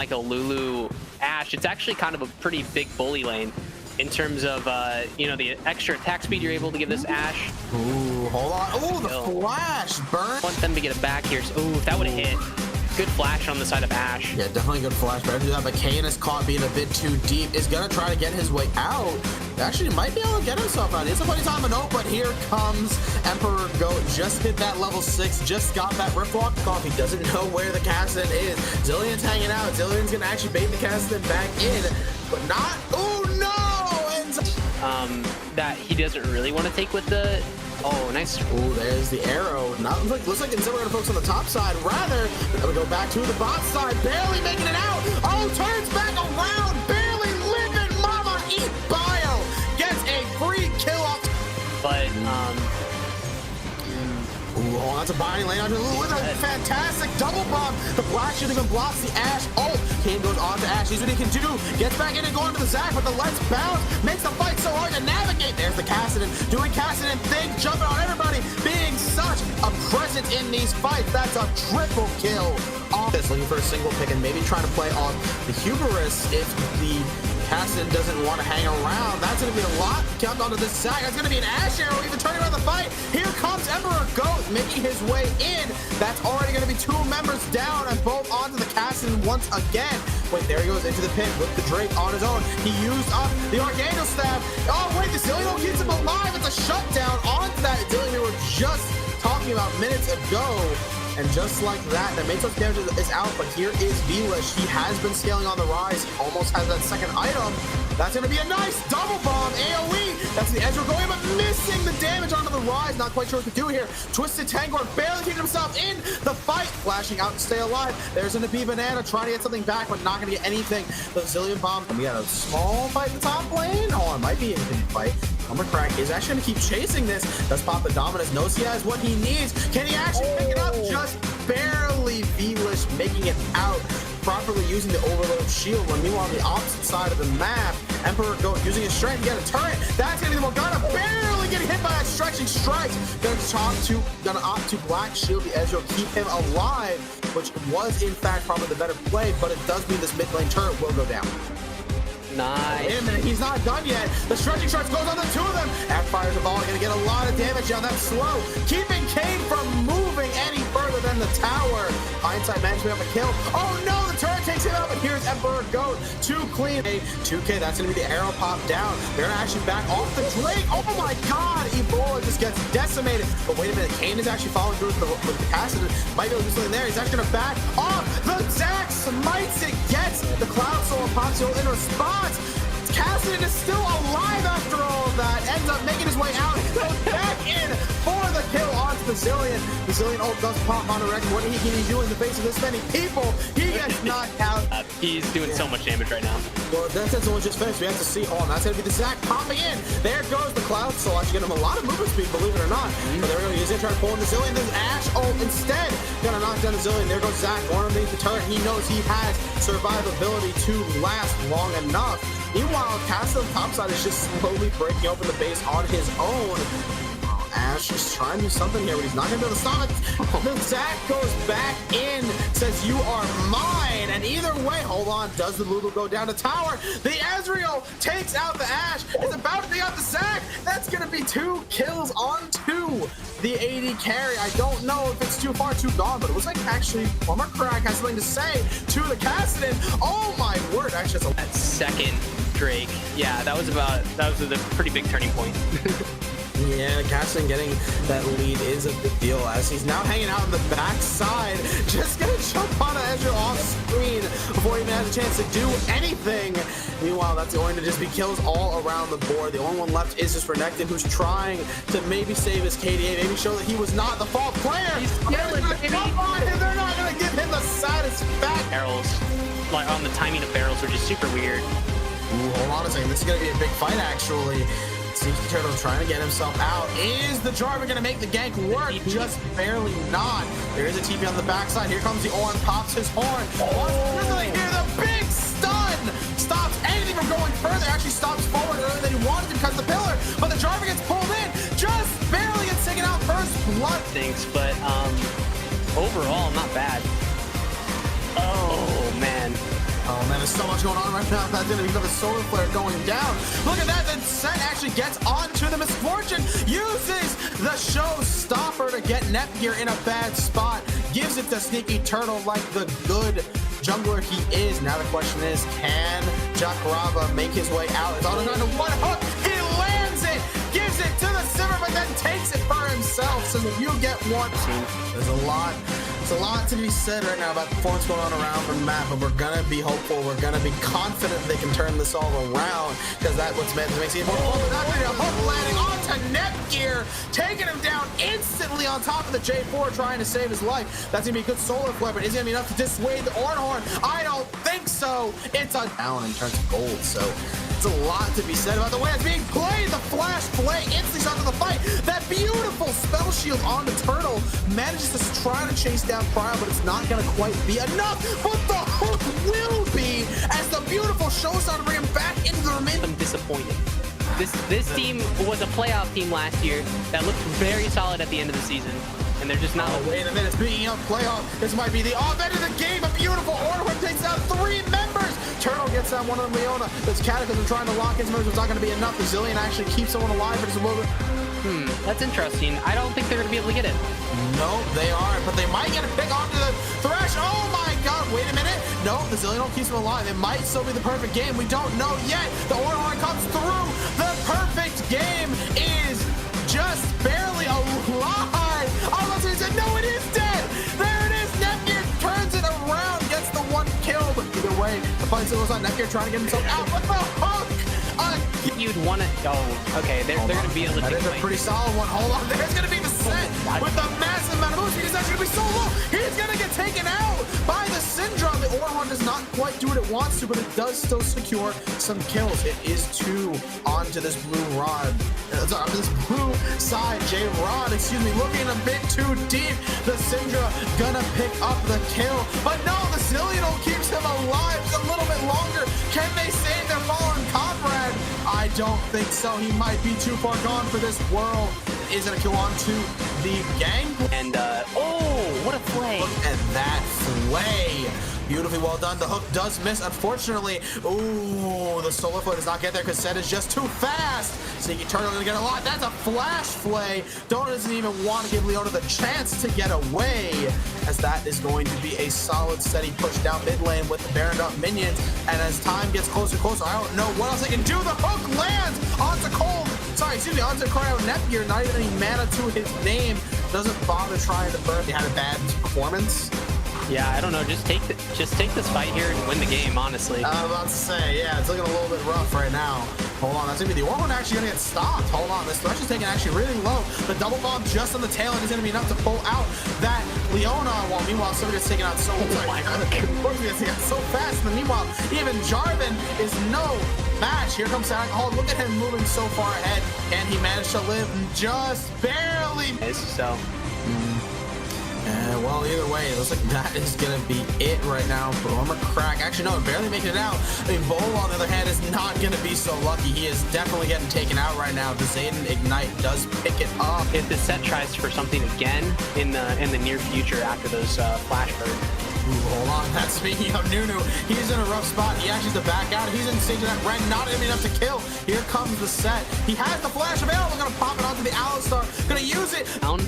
like a Lulu Ash, it's actually kind of a pretty big bully lane in terms of, you know, the extra attack speed you're able to give this Ash. Ooh, hold on. Ooh, the flash burn. I want them to get it back here. So, ooh, if that would have hit. Good flash on the side of Ash. Yeah, definitely good flash. Better do that, but Kane is caught being a bit too deep. Is going to try to get his way out. Actually, might be able to get himself out. It's a funny time of note, but here comes Emperor Goat. Just hit that level 6. Just got that Rift Walk off. He doesn't know where the Kassadin is. Zillion's hanging out. Zillion's going to actually bait the Kassadin back in, but not. Oh, no! And that he doesn't really want to take with the... Oh, nice. Oh, there's the arrow. Not like, looks like instead we're gonna focus on the top side. Rather, we're gonna go back to the bot side. Barely making it out. Oh, turns back around. Barely living. Mama eat bio. Gets a free kill off. But ooh, oh, that's a binding lane onto Lulu with a fantastic double bomb. The Black Shield even blocks the Ash. Oh, Kane goes on to Ash. Sees what he can do. Gets back in and going to the Zac, but the Let's Bounce makes the fight so hard to navigate. There's the Kassadin doing Kassadin things, jumping on everybody, being such a presence in these fights. That's a triple kill. This looking for a single pick and maybe trying to play off the hubris if the Kassadin doesn't want to hang around. That's going to be a lot count onto this Zac. That's going to be an Ash arrow even turning around the fight. Here comes Emperor Goat making his way in. That's already going to be 2 members down and both onto the Kassadin once again. Wait, there he goes into the pin with the Drake on his own. He used up the Archangel Stab. Oh, wait, the Zillion keeps him alive. It's a shutdown onto that Zillion we were just talking about minutes ago. And just like that, the main source damage is out, but here is Velish. He has been scaling on the rise. He almost has that second item. That's going to be a nice double bomb AoE. That's the Ezreal going, but missing the damage onto the rise. Not quite sure what to do here. Twisted Tangor barely keeping himself in the fight. Flashing out to stay alive. There's going to be Banana trying to get something back, but not going to get anything. The Zillion Bomb. And we got a small fight in the top lane. Oh, it might be an infinite fight. Crack is actually going to keep chasing this. Does pop the Dominus. Knows he has what he needs. Can he actually pick it up? Just barely. Velish making it out. Properly using the overload shield, when meanwhile on the opposite side of the map, Emperor Goat using his strength to get a turret. That's gonna be the Morgana, barely getting hit by that stretching strikes. Gonna opt to Black Shield the Ezreal, keep him alive, which was in fact probably the better play, but it does mean this mid lane turret will go down. Nice. Wait a minute, he's not done yet. The stretching strikes goes on the 2 of them. Fires of all gonna get a lot of damage down. That's slow, keeping Kane from moving any further than the tower. Hindsight managed to pick up a kill. Oh no, the turret takes him out, but here's Emperor Goat. 2 clean. 2K, that's gonna be the arrow pop down. They're gonna actually back off the Drake. Oh my god, Ebola just gets decimated. But wait a minute, Kane is actually following through with the Kassadin. Might be able to do something there. He's actually gonna back off. The Zac smites it, gets the Cloud Soul pops in response. Kassadin is still alive after all of that. Ends up making his way out. Goes back in for the kill onto the Zillion. The Zillion ult does pop on the record. What can he do in the face of this many people? He gets knocked out. He's doing so much damage right now. Well, that's only just finished. We have to see. Oh, that's going to be the Zac popping in. There goes the Cloud Soul. Actually get him a lot of movement speed, believe it or not. But there we go. He's going to try to pull in the Zillion. Then Ash ult instead. Gonna knock down the Zillion. There goes Zac. Going underneath the turret. He knows he has survivability to last long enough. Meanwhile, Kassadin topside is just slowly breaking open the base on his own. Ash is trying to do something here, but he's not going to be able to stop it. The Zac goes back in, says, "You are mine." And either way, hold on, does the Lulu go down the tower? The Ezreal takes out the Ash. It's about to take out the Zac. That's going to be 2 kills on 2. The AD carry. I don't know if it's too far, too gone, but it looks like actually Crack has something to say to the Kassadin. Oh my word, actually, that's that second Drake. Yeah, that was a pretty big turning point. Yeah, Kassadin getting that lead is a big deal as he's now hanging out on the backside. Just gonna jump on Ezreal off screen before he even has a chance to do anything. Meanwhile, that's going to just be kills all around the board. The only one left is just Renekton, who's trying to maybe save his KDA, maybe show that he was not the fault player. They're not gonna give him the satisfaction. Barrels, like on the timing of barrels, are just super weird. Ooh, hold on a second. This is gonna be a big fight, actually. Sneaky Turtle trying to get himself out. Is the Jarvan going to make the gank work? Just barely not. There is a TP on the backside. Here comes the Ornn, pops his horn. Here, the big stun stops anything from going further. Actually stops forward earlier than he wanted to because of the pillar. But the Jarvan gets pulled in. Just barely gets taken out first blood. Things, but overall, not bad. Oh, man. there's so much going on right now. That's going to be another solar flare going down. Look at that. Then Set actually gets onto the Misfortune, uses the showstopper to get Netgear in a bad spot, gives it to Sneaky Turtle like the good jungler he is. Now the question is, can Jakarava make his way out? It's all going to one hook. He lands it, gives it to the Simmer, but then takes it for himself. So if you get one, there's a lot to be said right now about the performance going on around the map, but we're gonna be hopeful, we're gonna be confident they can turn this all around, because that's what's meant to make it more fun. But not really a hook landing onto Netgear, taking him down instantly on top of the J4, trying to save his life. That's gonna be a good solar flare, but is it gonna be enough to dissuade the Ornhorn? I don't think so. It's a down in terms of gold, so it's a lot to be said about the way it's being played. The flash play instantly starts the fight. That beautiful spell shield on the Turtle manages to try to chase down Prime, but it's not going to quite be enough. But the hook will be, as the beautiful show started to bring him back into the remainder. I'm disappointed. This team was a playoff team last year that looked very solid at the end of the season, and they're just not. Oh, wait a minute. Speaking of playoff, this might be the event of the game. A beautiful Ornhorn takes out 3 members. Turtle gets down one of them, Leona. This Cataclysm trying to lock his members. It's not going to be enough. The Zillion actually keeps someone alive for just a little bit. That's interesting. I don't think they're going to be able to get it. No, they aren't, but they might get a pick onto the Thresh. Oh my god, wait a minute. No, the Zillion don't keep him alive. It might still be the perfect game. We don't know yet. The Ornhorn comes through. The perfect game is just barely alive. I was going to say, no, it is dead. There it is. Netgear turns it around, gets the 1 kill, but either way, the fight still goes on. Netgear trying to get himself out with the hook. You'd want to. Oh, okay. They're going to be able to. That is a pretty solid one. Hold on. There's going to be the set with a massive amount of moves because that's going to be so low. He's going to get taken out by the Syndrome. The Ornhorn does not quite do what it wants to, but it does still secure some kills. It is 2 onto this blue rod. Onto this blue side. J-Rod, excuse me, looking a bit too deep. The Syndra gonna pick up the kill, but no, the Zillion keeps him alive just a little bit longer. Can they save their fallen comrade? I don't think so. He might be too far gone for this world. Is gonna kill on to the gang. And oh, what a play! Look at that play. Beautifully well done. The hook does miss, unfortunately. Ooh, the solar flare does not get there because Set is just too fast. Sneaky Turtle gonna get a lot. That's a flash play. Doesn't even want to give Leona the chance to get away, as that is going to be a solid, steady push down mid lane with the Baroned up minions. And as time gets closer and closer, I don't know what else they can do. The hook lands onto onto Cryo Netgear. Not even any mana to his name. Doesn't bother trying to burn. He had a bad performance. Yeah, I don't know. Just take this fight here and win the game, honestly. I was about to say, yeah, it's looking a little bit rough right now. Hold on, that's gonna be the Ornhorn actually gonna get stopped. Hold on, this Thresh is taking actually really low. The double bomb just on the tail end is gonna be enough to pull out that Leona. While meanwhile, somebody gets taken out so so fast. And then meanwhile, even Jarvan is no match. Here comes Sonic. Oh, look at him moving so far ahead, and he managed to live just barely. So. Well, either way, it looks like that is going to be it right now. Armor crack. Actually, no, barely making it out. I mean, Bull, on the other hand, is not going to be so lucky. He is definitely getting taken out right now. The Zayden Ignite does pick it up. If the Set tries for something again in the near future after those flash birds. Hold on, that's speaking of Nunu. He's in a rough spot. He actually has to back out. He's in stage of that Ren, not gonna be enough to kill. Here comes the Set. He has the flash available. Gonna pop it onto the Alistar. Gonna use it. Down.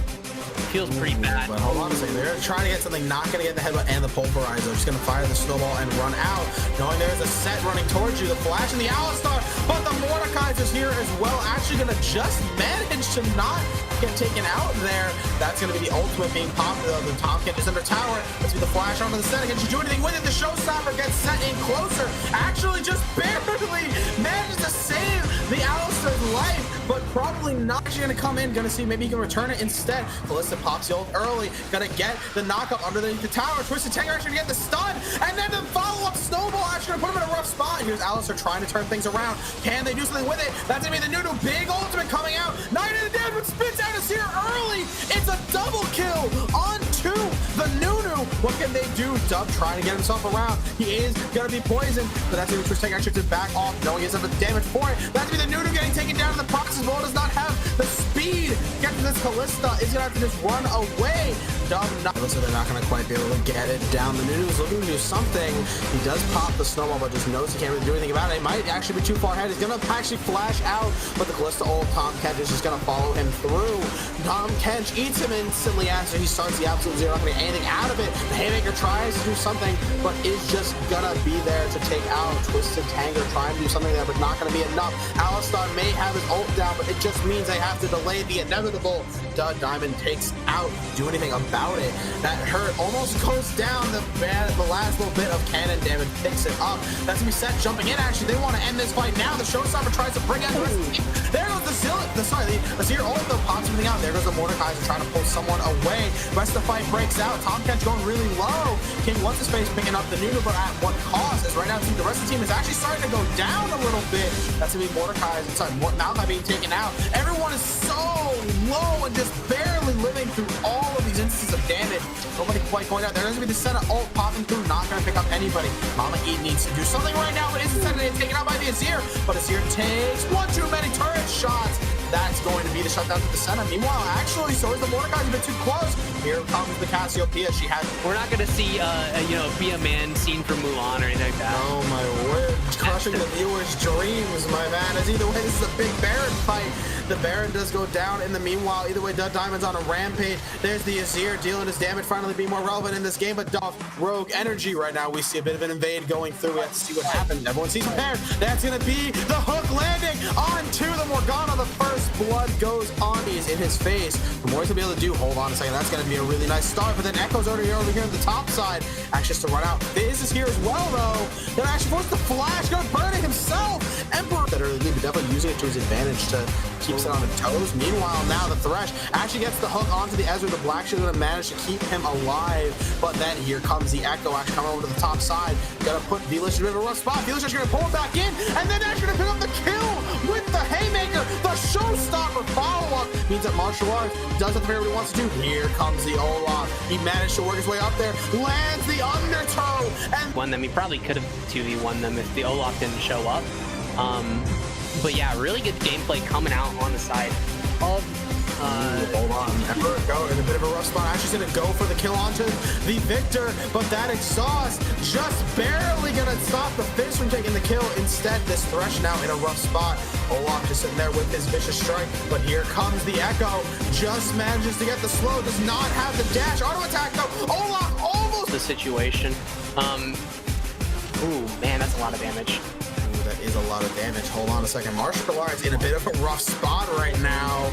Feels pretty bad. But hold on a second. They're trying to get something, not going to get the headbutt and the pulverizer. Just going to fire the snowball and run out. Knowing there's a Set running towards you. The flash and the Alistar. But the Mordekaiser's here as well. Actually going to just manage to not get taken out there. That's going to be the ultimate being popped. The Tomcat is under tower. Let's see the flash onto the Set. Can she do anything with it? The showstopper gets Set in closer. Actually just barely manages to save the Alistar's life. But probably not actually going to come in. Going to see maybe he can return it instead. Kalista pops the ult early. Gonna get the knockup underneath the tower. Twisted Tanger actually gonna get the stun. And then the follow-up snowball actually gonna put him in a rough spot. Here's Alistar trying to turn things around. Can they do something with it? That's gonna be the Nunu. Big ultimate coming out. Knight of the Dead, but spits out is here early. It's a double kill onto the Nunu. What can they do? Dub trying to get himself around. He is gonna be poisoned. But that's gonna be Twisted Tanger actually to back off. Knowing he has enough damage for it. That's gonna be the Nunu getting taken down in the process. Ball does not have the speed. Get to this Kalista is gonna have to just run away. So they're not going to quite be able to get it down. The Nunu's looking to do something. He does pop the snowball, but just knows he can't really do anything about it. He might actually be too far ahead. He's going to actually flash out, but the Callista ult, Tom Kench is just going to follow him through. Tom Kench eats him instantly after he starts the absolute zero. Not going to get anything out of it. The Haymaker tries to do something, but is just going to be there to take out Twisted Tanger, trying to do something there, but not going to be enough. Alistar may have his ult down, but it just means they have to delay the inevitable. Dud Diamond takes out, do anything about it. That hurt almost goes down. The last little bit of cannon damage picks it up. That's gonna be set jumping in. Actually, they want to end this fight now. The Showstopper tries to bring out the rest of the team. There goes the Azir ult though, pops everything out. There goes the Mordekaiser trying to pull someone away. Rest of the fight breaks out. Tom Kench going really low. King what's his face picking up the Nunu, but at what cost? As right now the rest of the team is actually starting to go down a little bit. That's gonna be Mordekaiser. Sorry, Malachi being taken out. Everyone is so low and just barely living through all of these instances of damage. Nobody quite going out. There's gonna be the Senna ult popping through, not gonna pick up anybody. Mama E needs to do something right now, but isn't Senna taken out by the Azir. But Azir takes one too many turret shots. That's going to be the shutdown to the Senna. Meanwhile, actually, so is the Mordekaiser a bit too close. Here comes the Cassiopeia. She has. We're not gonna see, be a man scene from Mulan or anything like that. Oh my word! Crushing the viewers' dreams, my man. As either way, this is a big Baron fight. The Baron does go down in the meanwhile. Either way, Dud Diamond's on a rampage. There's the Azir dealing his damage, finally being more relevant in this game. But Rogue Energy right now, we see a bit of an invade going through. We have to see what happens. Everyone sees prepared. That's going to be the hook landing onto the Morgana. The first blood goes on. He's in his face. The more he's going to be able to do, hold on a second. That's going to be a really nice start. But then Echo's already over here on the top side. Actually, just to run out. Fizz is here as well, though. They're actually forced to flash. Going to burn it himself. Emperor that are definitely using it to his advantage to keep it on the toes. Meanwhile, now the Thresh actually gets the hook onto the Ezreal. The Black Shield going to manage to keep him alive. But then here comes the Echo actually coming over to the top side. Gonna put Velish in a rough spot. Velish is gonna pull him back in, and then actually gonna pick up the kill with the Haymaker. The Showstopper follow-up means that martial arts does what he wants to do. Here comes the Olaf. He managed to work his way up there, lands the undertow, and won them. He probably could have 2v1 them if the Olaf didn't show up. But yeah, really good gameplay coming out on the side of hold on, Emperor Go in a bit of a rough spot. Actually gonna go for the kill onto the Victor, but that exhaust just barely gonna stop the Fizz from taking the kill. Instead, this Thresh now in a rough spot. Olaf just sitting there with his vicious strike, but here comes the Echo. Just manages to get the slow, does not have the dash. Auto attack though. Olaf almost the situation. Ooh, man, that's a lot of damage. That is a lot of damage. Hold on a second. Martial Arts in a bit of a rough spot right now.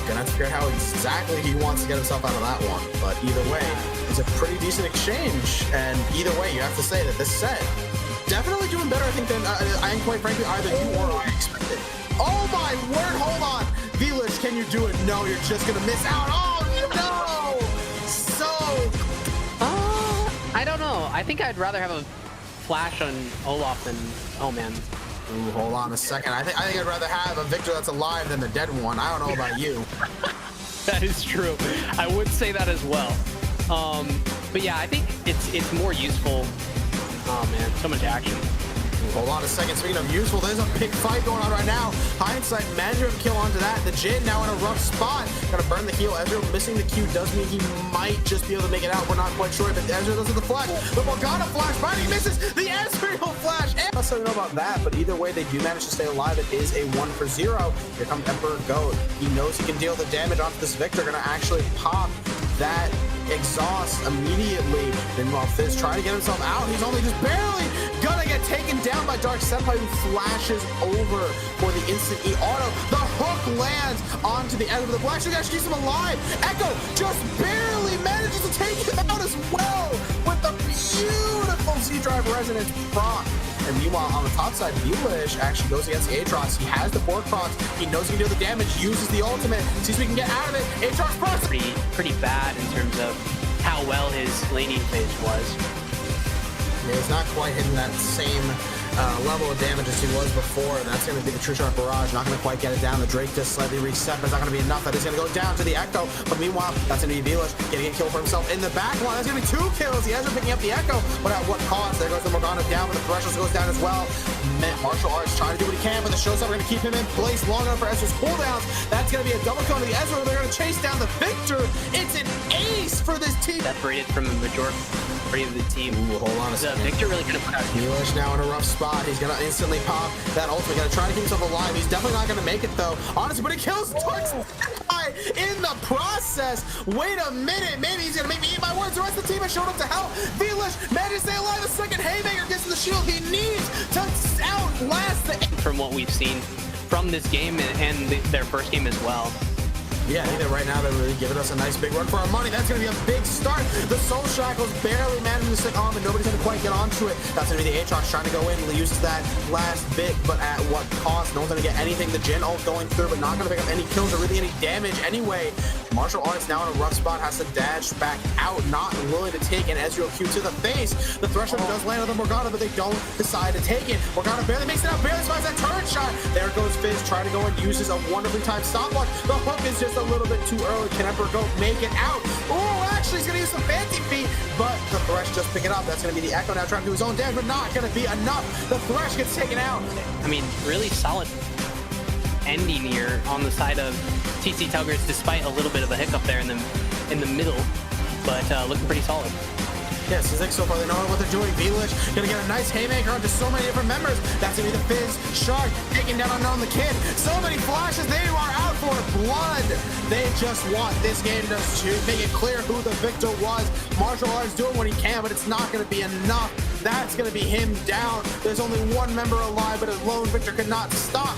Gonna have to figure out how exactly he wants to get himself out of that one. But either way, it's a pretty decent exchange. And either way, you have to say that this set definitely doing better, I think, than I am quite frankly either you or I expected. Oh my word! Hold on, Velish, can you do it? No, you're just gonna miss out. Oh no! So, I don't know. I think I'd rather have a flash on Olaf than oh man. Ooh, hold on a second. I think I'd rather have a Victor that's alive than the dead one. I don't know about you. That is true. I would say that as well. But yeah, I think it's more useful. Oh man, so much action. Hold on a second. Speaking of useful, there's a big fight going on right now. Hindsight managed to kill onto that. The Jin now in a rough spot. Gonna burn the heal. Ezreal missing the Q does mean he might just be able to make it out. We're not quite sure, but Ezreal does the flash. The Morgana flash, but he misses the Ezreal flash. I'm not so know about that, but either way, they do manage to stay alive. It is a 1-for-0. Here comes Emperor Goat. He knows he can deal the damage onto this Victor. Gonna actually pop that exhaust immediately. Meanwhile, Fizz trying to get himself out. He's only just barely gonna get taken down by Dark Senpai, who flashes over for the instant E-auto. The hook lands onto the end of the Black Shield. Actually keeps him alive. Echo just barely manages to take him out as well with the beautiful Z-Drive Resonance proc. And meanwhile, on the top side, Velish actually goes against the Aatrox. He has the board procs. He knows he can deal the damage, uses the ultimate, sees we can get out of it. Aatrox burst. Pretty bad in terms of how well his laning phase was. Yeah, he's not quite hitting that same level of damage as he was before, and that's going to be the True Shot Barrage. Not going to quite get it down. The Drake just slightly reset, but it's not going to be enough. That is going to go down to the Echo, but meanwhile, that's going to be Velish getting a kill for himself in the back line. That's going to be 2 kills. He ends up picking up the Echo, but at what cost? There goes the Morgana down, but the Thresh goes down as well. Martial Arts trying to do what he can, but the Showstopper going to keep him in place long enough for Ezreal's cooldowns. That's going to be a double kill to the Ezreal. They're going to chase down the Victor. It's an ace for this team. Separated from the majority of the team. Ooh, hold on a second. Victor really could have put out. Velish now in a rough spot. He's going to instantly pop that ultimate. Going to try to keep himself alive. He's definitely not going to make it, though. Honestly, but he kills Torx in the process. Wait a minute. Maybe he's going to make me eat my words. The rest of the team has showed up to help. Velish managed to stay alive. The second Haymaker gets to the shield he needs to outlast the... From what we've seen from this game and their first game as well. Yeah, I think that right now they're really giving us a nice big run for our money. That's going to be a big start. The Soul Shackles barely managing to stick on, and nobody's going to quite get onto it. That's going to be the Aatrox trying to go in, use that last bit, but at what cost? No one's going to get anything. The Jhin ult going through, but not going to pick up any kills or really any damage anyway. Martial Arts now in a rough spot, has to dash back out, not willing to take an Ezreal Q to the face. The Threshold does land on the Morgana, but they don't decide to take it. Morgana barely makes it out, barely survives that turret shot. There goes Fizz, trying to go and uses a wonderfully timed stopwatch. The hook is just a little bit too early. Can Emperor go make it out? Oh, actually, he's going to use some fancy feet, but the Thresh just pick it up. That's going to be the Echo now trying to do his own damage, but not going to be enough. The Thresh gets taken out. I mean, really solid ending here on the side of TC Tuggers, despite a little bit of a hiccup there in the middle, but looking pretty solid. Yeah, Sizzix so far, they know what they're doing. Velish gonna get a nice haymaker onto so many different members. That's gonna be the Fizz, Shark, taking down Unknown the Kid. So many flashes, they are out for blood. They just want this game to make it clear who the victor was. Martial Arts doing what he can, but it's not gonna be enough. That's gonna be him down. There's only one member alive, but his lone victor could not stop